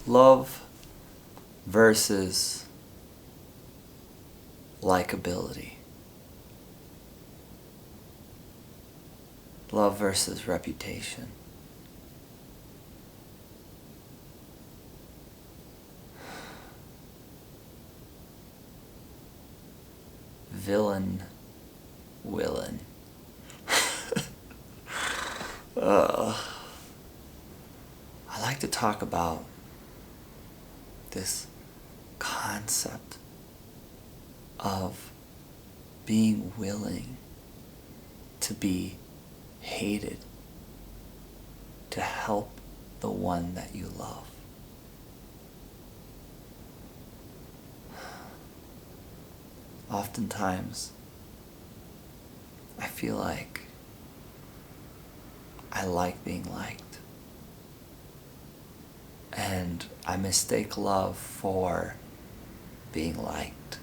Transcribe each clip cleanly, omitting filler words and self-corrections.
Love versus likability. Love versus reputation. Villain, Willen. I like to talk about this concept of being willing to be hated to help the one that you love. Oftentimes, I feel like I like being liked. And I mistake love for being liked.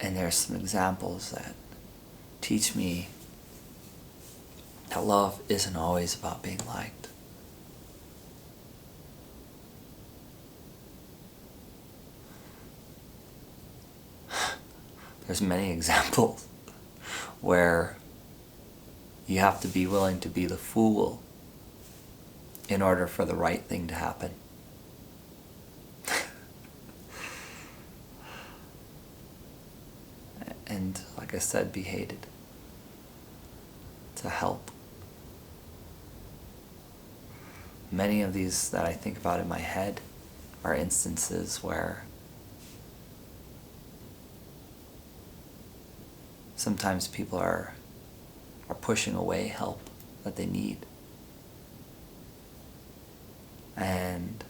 And there's some examples that teach me that love isn't always about being liked. There's many examples where you have to be willing to be the fool in order for the right thing to happen. And like I said, be hated to help. Many of these that I think about in my head are instances where sometimes people are pushing away help that they need. And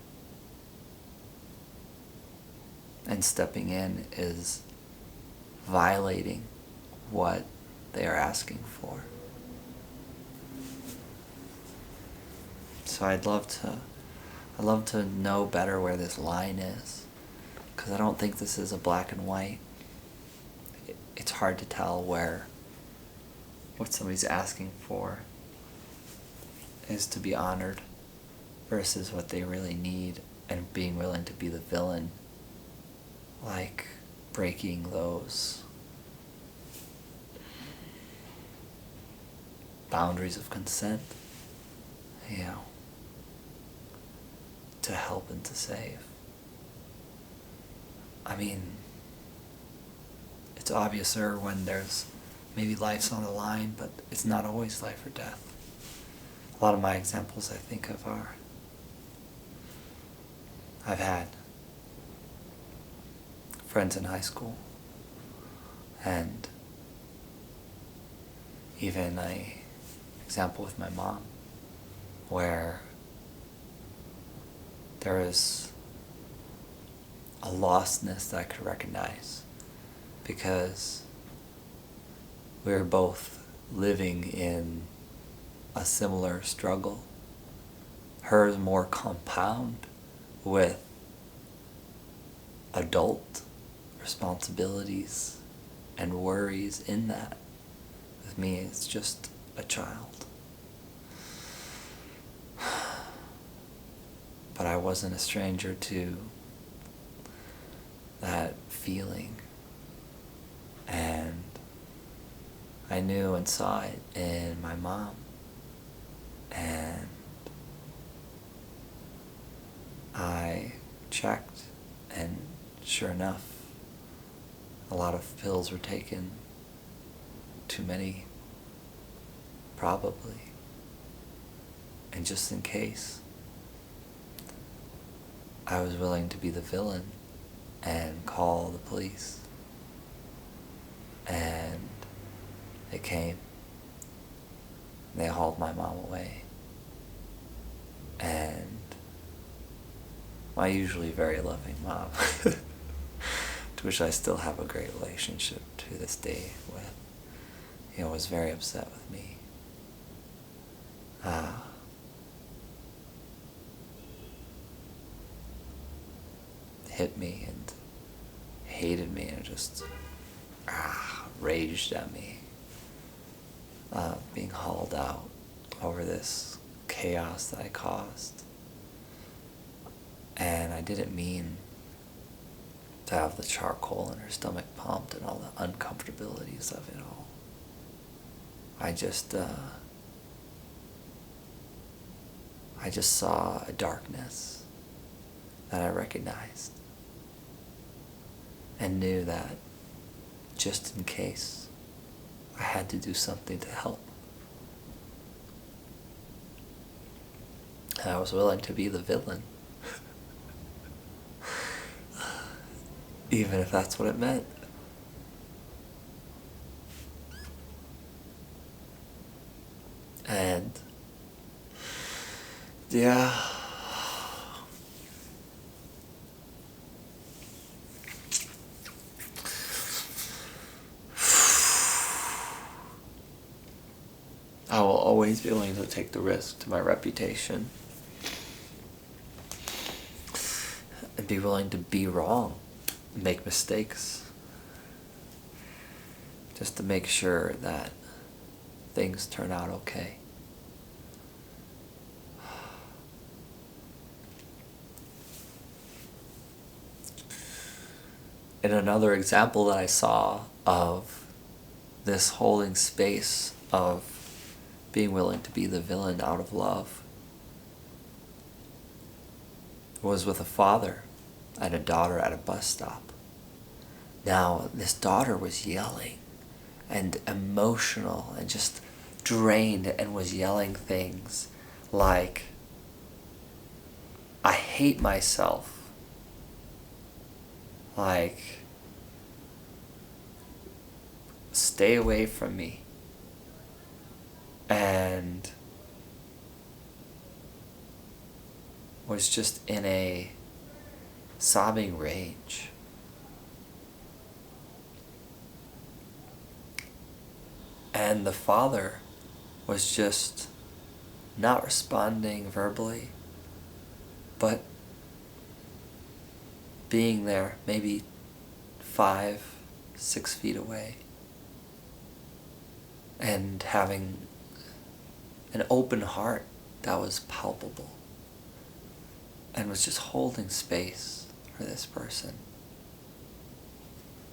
stepping in is violating what they are asking for. So I'd love to know better where this line is, because I don't think this is a black and white. It's hard to tell where what somebody's asking for is to be honored versus what they really need, and being willing to be the villain, like breaking those boundaries of consent, to help and to save. I mean, it's obviouser when there's maybe life's on the line, but it's not always life or death. A lot of my examples I think of are, I've had friends in high school, and even an example with my mom, where there is a lostness that I could recognize, because we were both living in a similar struggle. Hers more compound with adult responsibilities and worries in that. With me, it's just a child. But I wasn't a stranger to that feeling. And I knew and saw it in my mom. And I checked, and sure enough, a lot of pills were taken. Too many, probably. And just in case, I was willing to be the villain and call the police. And they came. They hauled my mom away. And my usually very loving mom, to which I still have a great relationship to this day with, was very upset with me. Hit me and hated me and just raged at me, being hauled out over this chaos that I caused. And I didn't mean to have the charcoal in her stomach pumped and all the uncomfortabilities of it all. I just saw a darkness that I recognized and knew that just in case I had to do something to help. And I was willing to be the villain. Even if that's what it meant. And yeah, I will always be willing to take the risk to my reputation and be willing to be wrong, make mistakes, just to make sure that things turn out okay. And another example that I saw of this holding space of being willing to be the villain out of love was with a father and a daughter at a bus stop. Now, this daughter was yelling and emotional and just drained and was yelling things like, I hate myself. Like, stay away from me. And was just in a sobbing rage. And the father was just not responding verbally, but being there, maybe 5-6 feet away, and having an open heart that was palpable, and was just holding space for this person,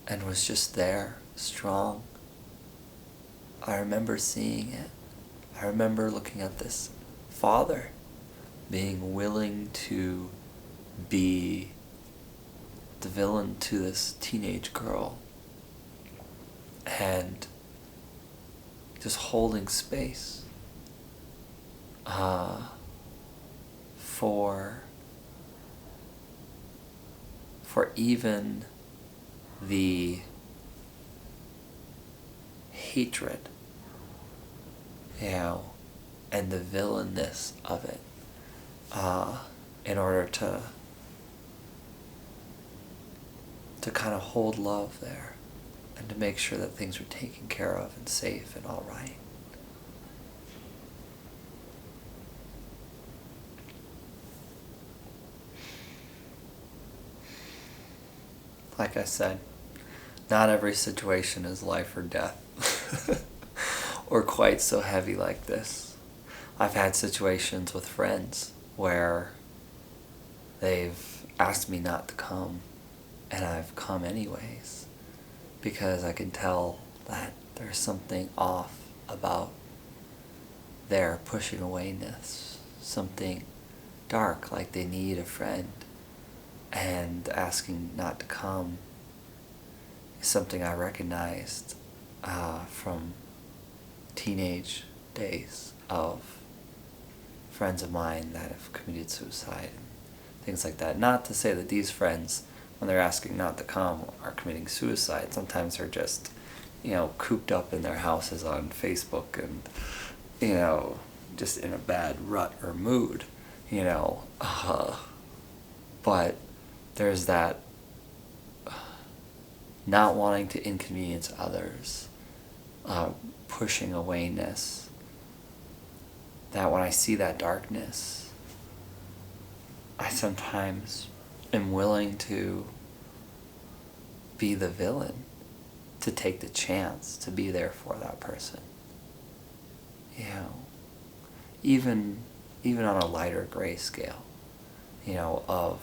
and was just there, strong. I remember seeing it. I remember looking at this father being willing to be the villain to this teenage girl and just holding space for even the hatred, and the villainness of it, in order to kind of hold love there and to make sure that things were taken care of and safe and all right. Like I said, not every situation is life or death or quite so heavy like this. I've had situations with friends where they've asked me not to come, and I've come anyways because I can tell that there's something off about their pushing awayness, something dark, like they need a friend, and asking not to come is something I recognized from teenage days of friends of mine that have committed suicide and things like that. Not to say that these friends, when they're asking not to come, are committing suicide. Sometimes they're just, cooped up in their houses on Facebook and, just in a bad rut or mood, but there's that not wanting to inconvenience others, pushing awayness, that when I see that darkness, I sometimes am willing to be the villain, to take the chance to be there for that person. even on a lighter gray scale, of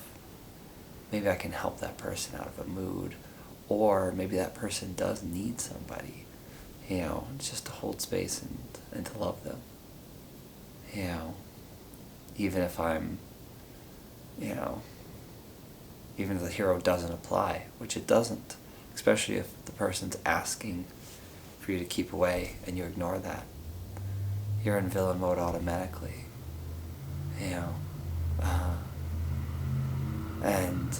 maybe I can help that person out of a mood, or maybe that person does need somebody, just to hold space and to love them. Even if I'm, even if the hero doesn't apply, which it doesn't, especially if the person's asking for you to keep away and you ignore that, you're in villain mode automatically. And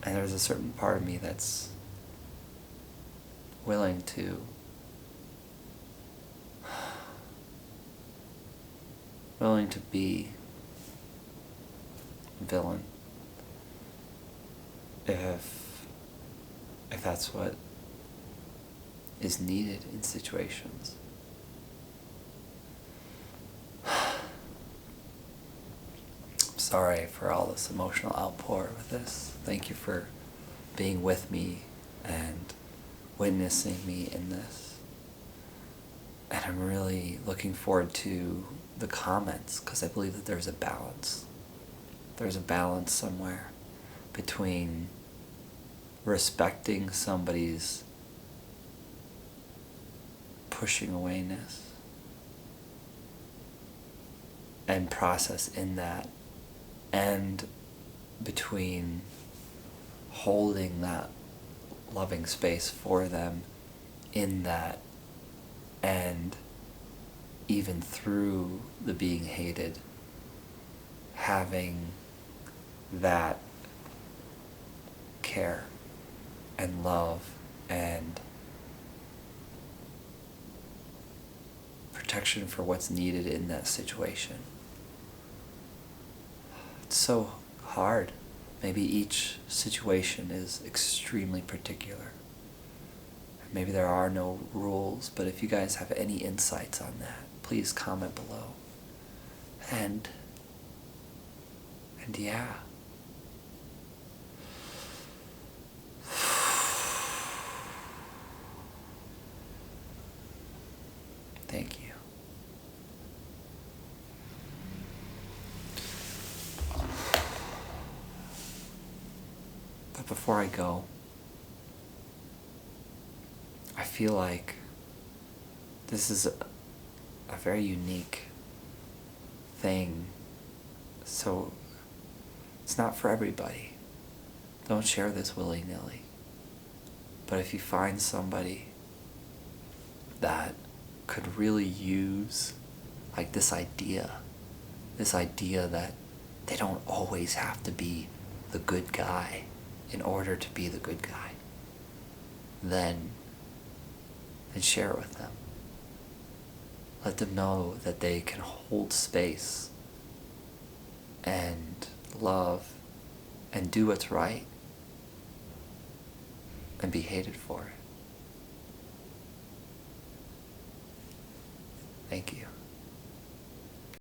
there's a certain part of me that's willing to be villain if that's what is needed in situations. Sorry for all this emotional outpour with this. Thank you for being with me and witnessing me in this. And I'm really looking forward to the comments, because I believe that there's a balance. There's a balance somewhere between respecting somebody's pushing awayness and process in that, and between holding that loving space for them in that, and even through the being hated, having that care and love and protection for what's needed in that situation. It's so hard. Maybe each situation is extremely particular. Maybe there are no rules, but if you guys have any insights on that, please comment below. And yeah. Thank you. But before I go, I feel like this is a very unique thing, so it's not for everybody. Don't share this willy-nilly. But if you find somebody that could really use this idea that they don't always have to be the good guy in order to be the good guy, then share it with them. Let them know that they can hold space and love and do what's right and be hated for it. Thank you.